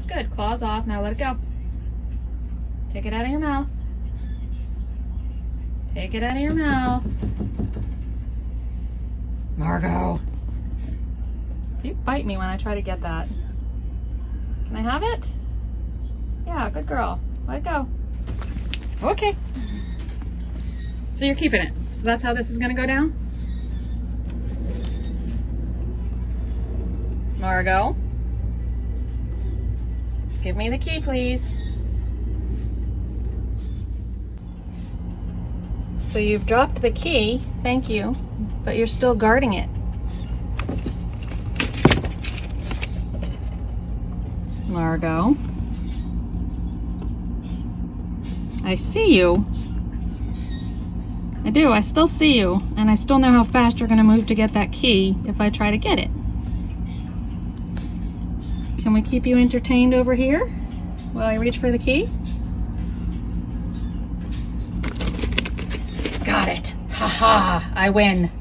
good. Claws off. Now let it go. Take it out of your mouth. Take it out of your mouth. Margo. You bite me when I try to get that. Can I have it? Yeah, good girl. Let it go. Okay. So you're keeping it. So that's how this is going to go down? Margo. Give me the key, please. So you've dropped the key, thank you, but you're still guarding it. Margo. I see you. I do, I still see you, and I still know how fast you're gonna move to get that key if I try to get it. Can we keep you entertained over here while I reach for the key? Got it. Ha ha, I win.